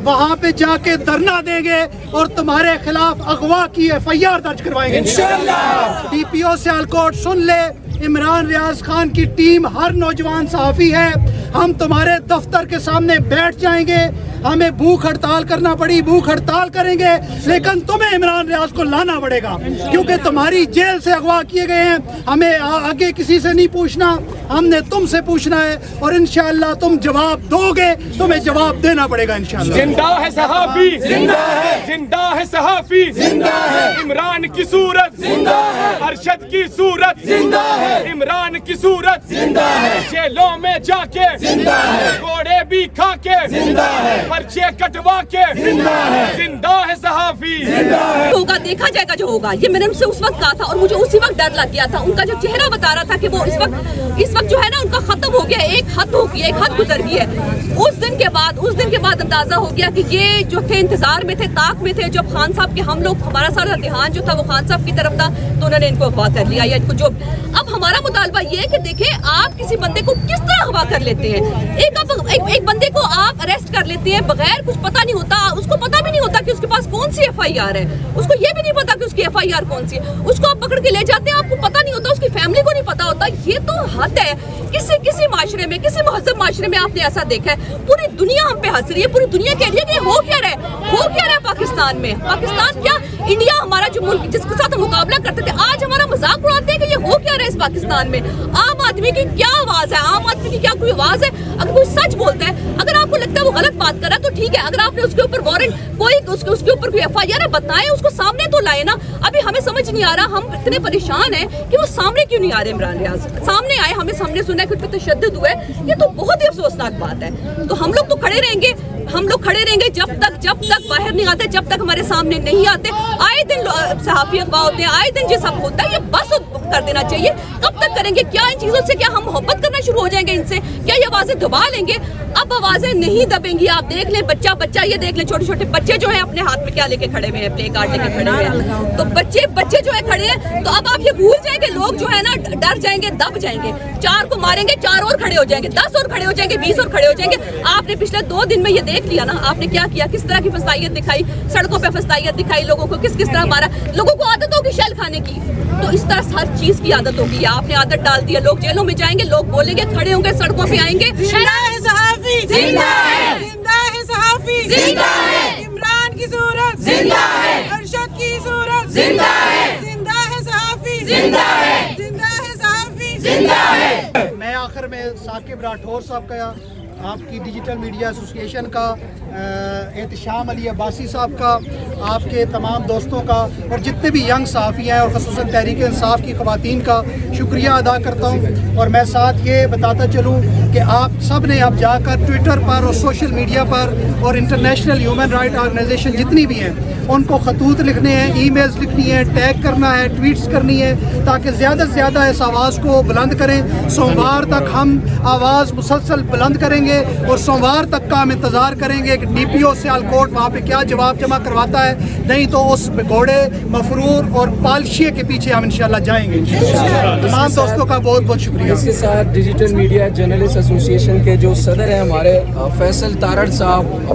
वहाँ पे जाके धरना देंगे और तुम्हारे खिलाफ अगवा की FIR दर्ज करवाएंगे इंशाअल्लाह। DPO सियालकोट सुन ले, इमरान रियाज खान की टीम हर नौजवान सहाफ़ी है, हम तुम्हारे दफ्तर के सामने बैठ जाएंगे, हमें भूख हड़ताल करना पड़ी भूख हड़ताल करेंगे, लेकिन तुम्हें इमरान रियाज को लाना पड़ेगा क्योंकि तुम्हारी जेल से अगवा किए गए हैं। हमें आगे किसी से नहीं पूछना, हमने तुमसे पूछना है और इंशाअल्लाह तुम जवाब दोगे, तुम्हें जवाब देना पड़ेगा इंशाअल्लाह। जिंदा है सहाफी, जिंदा है, जिंदा है सहाफी, जिंदा है, इमरान की सूरत जिंदा है, अरशद की सूरत जिंदा है, इमरान की सूरत जिंदा है, जेलों में जाके जिंदा है, घोड़े भी खा के जिंदा है, पर्चे कटवा के जिंदा है, जिंदा है सहाफी जिंदा है। होगा देखा जाएगा जो होगा, ये मैंने उनसे उस वक्त कहा था और मुझे उसी वक्त डर लग गया था। उनका जो चेहरा बता रहा था कि वो इस वक्त जो है ना उनका खत्म हो गया, एक हद हो गया, एक हद गुजर गई है। उस दिन के बाद अंदाजा हो गया कि ये जो थे इंतजार में थे, ताक में थे, जब खान साहब के हम लोग हमारा सारा ध्यान जो था वो खान साहब की तरफ था तो उन्होंने इनको अगवा कर लिया या इनको जो। अब हमारा मुतालबा ये है कि देखें आप किसी बंदे को किस तरह अगवा कर लेते हैं। एक बंदे को आप अरेस्ट कर लेते हैं बगैर कुछ पता नहीं होता, उसको पता भी नहीं होता कि उसके पास कौन सी FIR है, उसको ये भी नहीं पता कि उसकी FIR कौन सी है, उसको आप पकड़ के ले जाते हैं, आपको पता नहीं होता, उसकी फैमिली को नहीं पता होता। ये तो हद है। किसी माशरे में, किसी महज़ब माशरे में आपने ऐसा देखा है? पूरी दुनिया हम पे हंस रही है, पूरी दुनिया कह रही है कि हो क्या रहा है पाकिस्तान में। पाकिस्तान क्या, इंडिया हमारा जो मुल्क जिसके साथ हम मुकाबला करते थे, आज हमारा मजाक उड़ाते हैं कि ये हो क्या रहा है इस पाकिस्तान में। आम आदमी की क्या आवाज है, आम आदमी की क्या कोई आवाज है? अगर कोई सच बोलता है, अगर आपको लगता है वो गलत बात कर रहा है तो ठीक है, अगर आपने उसके ऊपर वारंट उसके ऊपर कोई FIR है बताएं, उसको सामने तो लाए ना। अभी हमें समझ नहीं आ रहा, हम इतने परेशान हैं कि वो सामने क्यों नहीं आ रहे। इमरान रियाज सामने आए, हमें सामने सुना है कि तशद्दुद हुआ है, ये तो बहुत ही अफसोसनाक बात है। तो हम लोग तो खड़े रहेंगे, जब तक बाहर नहीं आते, जब तक हमारे सामने नहीं आते। आए दिन सहाफी अगवा होते हैं, आए दिन ये सब होता है, ये बस कर देना चाहिए। कब तक करेंगे? क्या इन चीजों से क्या हम मोहब्बत करना शुरू हो जाएंगे इनसे? क्या ये आवाजें दबा लेंगे? अब आवाजें नहीं दबेंगी। आप देख लें, बच्चा ये देख लें, छोटे छोटे बच्चे जो है अपने हाथ में क्या लेके खड़े हुए हैं, प्ले कार्ड लेके खड़े हुए हैं। तो बच्चे जो है खड़े हैं, तो अब आप ये भूल जाएंगे, लोग जो है ना डर जाएंगे, दब जाएंगे। 4 को मारेंगे, 4 और खड़े हो जाएंगे, 10 और खड़े हो जाएंगे, 20 और खड़े हो जाएंगे। आपने पिछले 2 दिन में ये देख लिया ना, आपने क्या किया, किस तरह की फसाइयत दिखाई, सड़कों पे फसाइयत दिखाई, लोगों को किस तरह मारा। लोगों को आदत होगी शेल खाने की, तो इस तरह हर चीज की आदत होगी। आपने आदत डाल दी है, लोग जेलों में जाएंगे, लोग बोलेंगे, खड़े होंगे, सड़कों पे आएंगे। जिंदा है सहाफी, जिंदा है, जिंदा है सहाफी, जिंदा है, इमरान की सूरत जिंदा है, अरशद की सूरत जिंदा है, जिंदा है सहाफी, जिंदा है, जिंदा है सहाफी, जिंदा है। मैं आखिर में साकिब राठौर साहब का, आपकी डिजिटल मीडिया एसोसिएशन का, एहतशाम अली अब्बासी साहब का, आपके तमाम दोस्तों का और जितने भी यंग सहाफ़ी हैं और ख़ुसूसन तहरीक इंसाफ की ख़वातीन का शुक्रिया अदा करता हूँ। और मैं साथ ये बताता चलूँ कि आप सब ने अब जाकर ट्विटर पर और सोशल मीडिया पर और इंटरनेशनल ह्यूमन राइट ऑर्गेनाइजेशन जितनी भी हैं उनको खतूत लिखने हैं, ईमेल्स लिखनी है, टैग करना है, ट्वीट्स करनी है, ताकि ज़्यादा से ज़्यादा इस आवाज़ को बुलंद करें। सोमवार तक हम आवाज़ मुसलसल बुलंद करेंगे और सोमवार तक का हम इंतज़ार करेंगे कि DPO सियालकोट वहाँ पे क्या जवाब जमा करवाता है। नहीं तो उस घोड़े, मफरूर और पालशिए के पीछे हम इंशाल्लाह जाएंगे। तमाम दोस्तों का बहुत बहुत शुक्रिया। इसके साथ डिजिटल मीडिया जर्नलिस्ट एसोसिएशन के जो सदर हैं हमारे फैसल तारड़ साहब